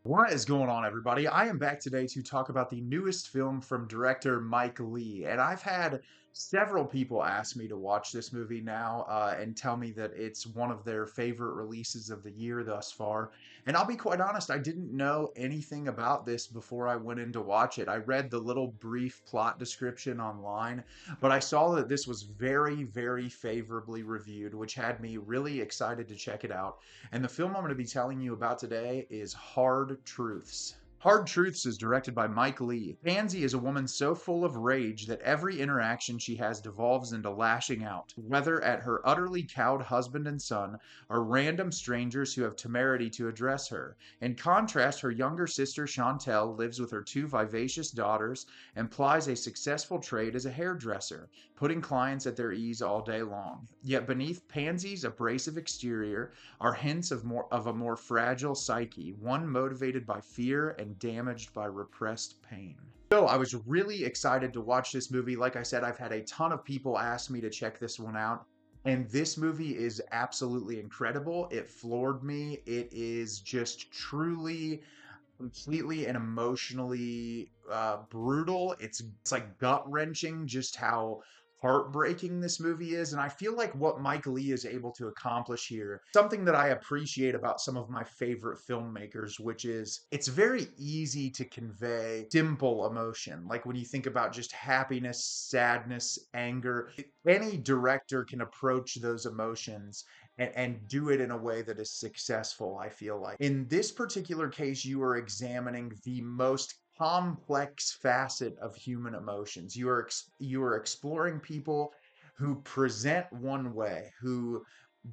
What is going on, everybody? I am back today to talk about the newest film from director Mike Leigh. And I've had several people ask me to watch this movie now and tell me that it's one of their favorite releases of the year thus far. And I'll be quite honest, I didn't know anything about this before I went in to watch it. I read the little brief plot description online, but I saw that this was very, very favorably reviewed, which had me really excited to check it out. And the film I'm going to be telling you about today is Hard Truths. Hard Truths is directed by Mike Leigh. Pansy is a woman so full of rage that every interaction she has devolves into lashing out, whether at her utterly cowed husband and son or random strangers who have temerity to address her. In contrast, her younger sister Chantelle lives with her two vivacious daughters and plies a successful trade as a hairdresser, putting clients at their ease all day long. Yet beneath Pansy's abrasive exterior are hints of a more fragile psyche, one motivated by fear and damaged by repressed pain. So I was really excited to watch this movie. Like I said, I've had a ton of people ask me to check this one out. And this movie is absolutely incredible. It floored me. It is just truly completely and emotionally brutal. It's like gut wrenching just how heartbreaking this movie is. And I feel like what Mike Leigh is able to accomplish here, something that I appreciate about some of my favorite filmmakers, which is it's very easy to convey simple emotion. Like when you think about just happiness, sadness, anger, any director can approach those emotions and do it in a way that is successful, I feel like. In this particular case, you are examining the most complex facet of human emotions. You are exploring people who present one way, who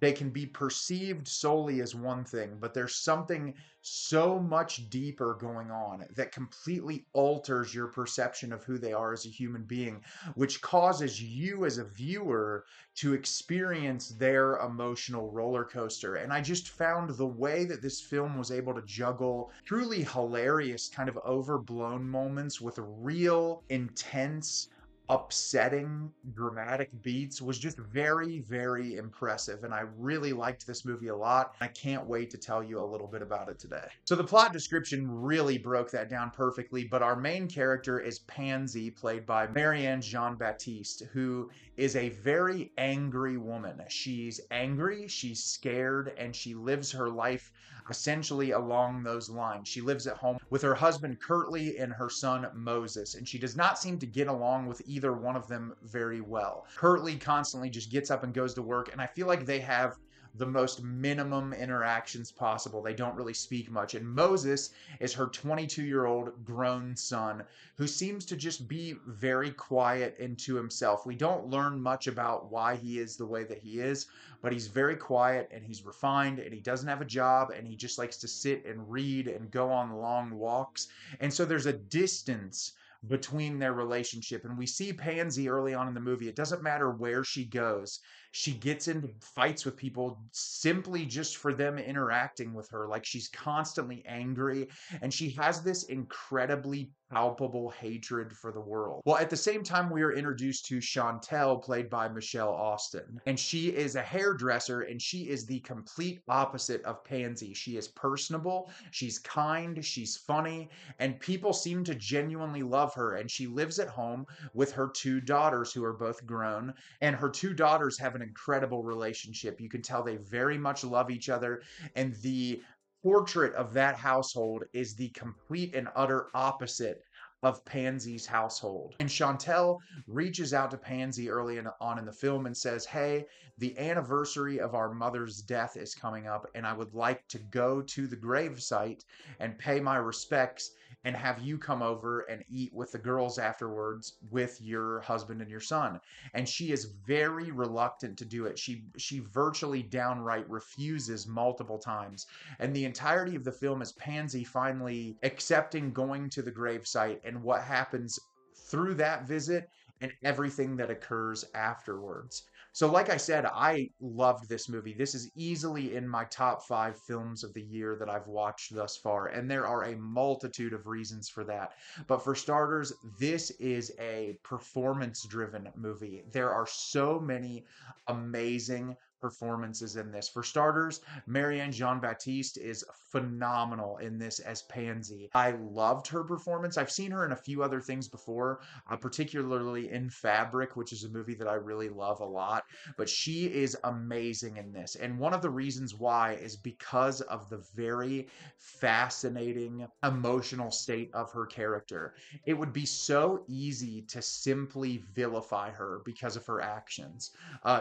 they can be perceived solely as one thing, but there's something so much deeper going on that completely alters your perception of who they are as a human being, which causes you as a viewer to experience their emotional roller coaster. And I just found the way that this film was able to juggle truly hilarious, kind of overblown moments with real, intense, upsetting, dramatic beats was just very, very impressive. And I really liked this movie a lot. I can't wait to tell you a little bit about it today. So the plot description really broke that down perfectly, but our main character is Pansy, played by Marianne Jean-Baptiste, who is a very angry woman. She's angry, she's scared, and she lives her life essentially along those lines. She lives at home with her husband Curtly and her son Moses, and she does not seem to get along with either one of them very well. Curtly constantly just gets up and goes to work, and I feel like they have the most minimum interactions possible. They don't really speak much. And Moses is her 22-year-old grown son who seems to just be very quiet and to himself. We don't learn much about why he is the way that he is, but he's very quiet and he's refined and he doesn't have a job and he just likes to sit and read and go on long walks. And so there's a distance between their relationship. And we see Pansy early on in the movie. It doesn't matter where she goes. She gets into fights with people simply just for them interacting with her. Like she's constantly angry and she has this incredibly palpable hatred for the world. Well, at the same time, we are introduced to Chantelle, played by Michele Austin. And she is a hairdresser and she is the complete opposite of Pansy. She is personable, she's kind, she's funny, and people seem to genuinely love her. And she lives at home with her two daughters who are both grown, and her two daughters have an incredible relationship. You can tell they very much love each other, and the portrait of that household is the complete and utter opposite of Pansy's household. And Chantelle reaches out to Pansy early on in the film and says, "Hey, the anniversary of our mother's death is coming up, and I would like to go to the gravesite and pay my respects and have you come over and eat with the girls afterwards with your husband and your son." And she is very reluctant to do it. She virtually downright refuses multiple times. And the entirety of the film is Pansy finally accepting going to the gravesite and what happens through that visit and everything that occurs afterwards. So, like I said, I loved this movie. This is easily in my top 5 films of the year that I've watched thus far, and there are a multitude of reasons for that. But for starters, this is a performance driven movie. There are so many amazing performances in this. For starters, Marianne Jean-Baptiste is phenomenal in this as Pansy. I loved her performance. I've seen her in a few other things before, particularly in Fabric, which is a movie that I really love a lot. But she is amazing in this. And one of the reasons why is because of the very fascinating emotional state of her character. It would be so easy to simply vilify her because of her actions.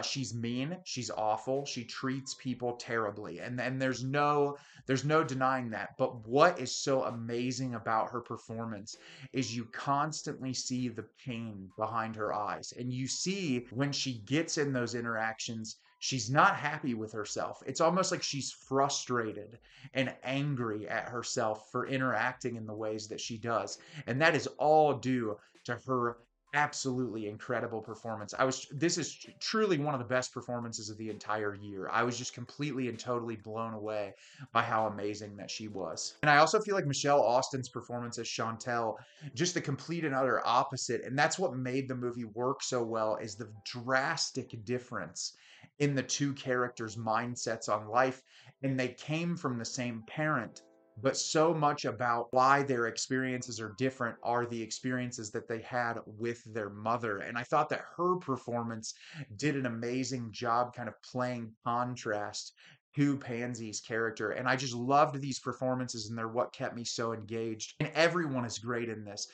She's mean, she's awful, she treats people terribly, and there's no denying that. But what is so amazing about her performance is you constantly see the pain behind her eyes, and you see when she gets in those interactions. She's not happy with herself. It's almost like she's frustrated and angry at herself for interacting in the ways that she does. And that is all due to her absolutely incredible performance. This is truly one of the best performances of the entire year. I was just completely and totally blown away by how amazing that she was. And I also feel like Michele Austin's performance as Chantelle, just the complete and utter opposite. And that's what made the movie work so well, is the drastic difference in the two characters' mindsets on life. And they came from the same parent, but so much about why their experiences are different are the experiences that they had with their mother. And I thought that her performance did an amazing job kind of playing contrast to Pansy's character. And I just loved these performances, and they're what kept me so engaged. And everyone is great in this.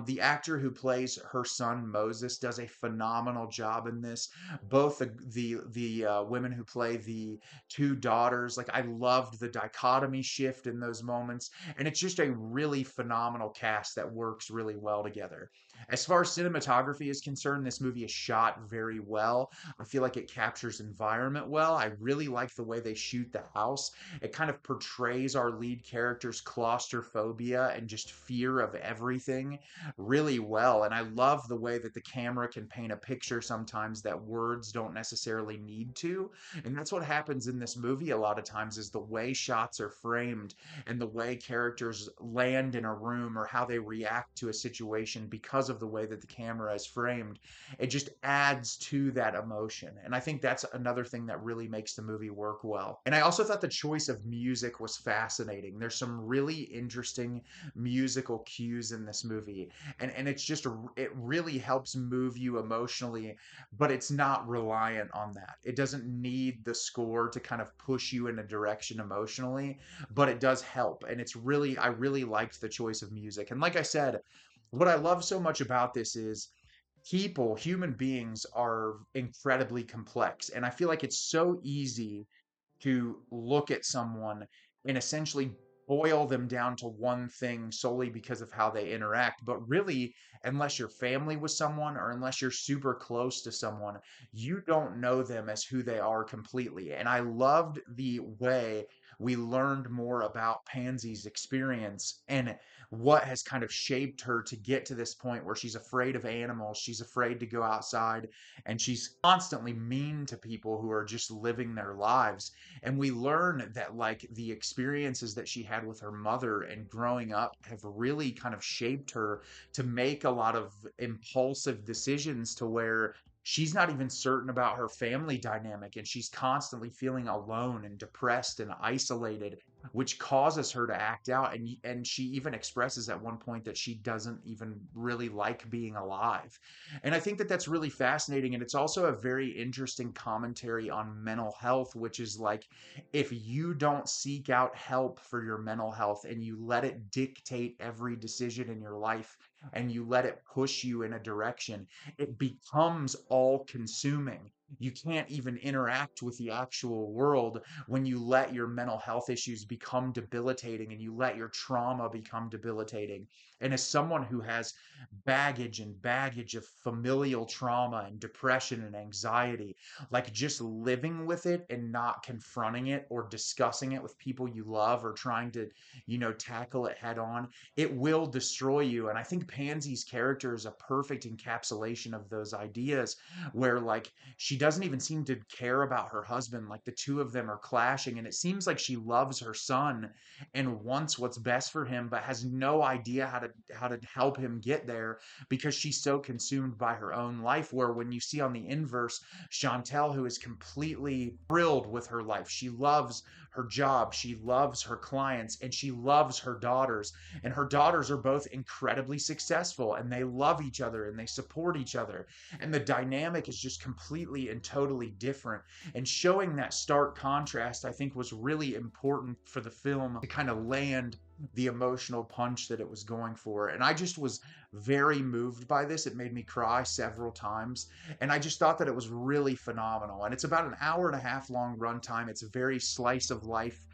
The actor who plays her son Moses does a phenomenal job in this. Both the women who play the two daughters. Like, I loved the dichotomy shift in those moments. And it's just a really phenomenal cast that works really well together. As far as cinematography is concerned, this movie is shot very well. I feel like it captures environment well. I really like the way they shoot the house. It kind of portrays our lead character's claustrophobia and just fear of everything really well. And I love the way that the camera can paint a picture sometimes that words don't necessarily need to. And that's what happens in this movie a lot of times, is the way shots are framed and the way characters land in a room or how they react to a situation because of the way that the camera is framed. It just adds to that emotion. And I think that's another thing that really makes the movie work well. And I also thought the choice of music was fascinating. There's some really interesting musical cues in this movie. And it really helps move you emotionally, but it's not reliant on that. It doesn't need the score to kind of push you in a direction emotionally, but it does help. And I really liked the choice of music. And like I said, what I love so much about this is human beings are incredibly complex. And I feel like it's so easy to look at someone and essentially boil them down to one thing solely because of how they interact. But really, unless you're family with someone or unless you're super close to someone, you don't know them as who they are completely. And I loved the way we learned more about Pansy's experience and what has kind of shaped her to get to this point where she's afraid of animals, she's afraid to go outside, and she's constantly mean to people who are just living their lives. And we learn that, like, the experiences that she had with her mother and growing up have really kind of shaped her to make a lot of impulsive decisions to where she's not even certain about her family dynamic, and she's constantly feeling alone and depressed and isolated, which causes her to act out. And she even expresses at one point that she doesn't even really like being alive. And I think that that's really fascinating. And it's also a very interesting commentary on mental health, which is like, if you don't seek out help for your mental health and you let it dictate every decision in your life and you let it push you in a direction, it becomes all consuming. You can't even interact with the actual world when you let your mental health issues become debilitating and you let your trauma become debilitating. And as someone who has baggage of familial trauma and depression and anxiety, like, just living with it and not confronting it or discussing it with people you love or trying to, tackle it head on, it will destroy you. And I think Pansy's character is a perfect encapsulation of those ideas, where, like, she doesn't even seem to care about her husband. Like the two of them are clashing, and it seems like she loves her son and wants what's best for him, but has no idea how to help him get there because she's so consumed by her own life. Where when you see on the inverse, Chantelle, who is completely thrilled with her life, she loves her job, she loves her clients, and she loves her daughters. And her daughters are both incredibly successful, and they love each other and they support each other. And the dynamic is just completely and totally different. And showing that stark contrast, I think, was really important for the film to kind of land the emotional punch that it was going for. And I just was very moved by this. It made me cry several times. And I just thought that it was really phenomenal. And it's about an hour and a half long runtime. It's a very slice of life,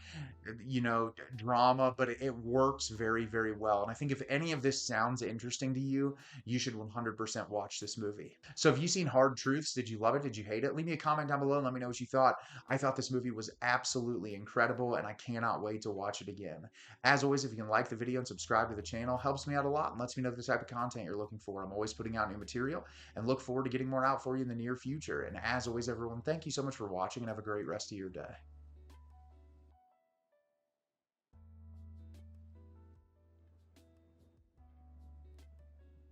drama, but it works very, very well. And I think if any of this sounds interesting to you, you should 100% watch this movie. So have you seen Hard Truths? Did you love it? Did you hate it? Leave me a comment down below and let me know what you thought. I thought this movie was absolutely incredible, and I cannot wait to watch it again. As always, if you can like the video and subscribe to the channel, helps me out a lot and lets me know the type of content you're looking for. I'm always putting out new material and look forward to getting more out for you in the near future. And as always, everyone, thank you so much for watching and have a great rest of your day.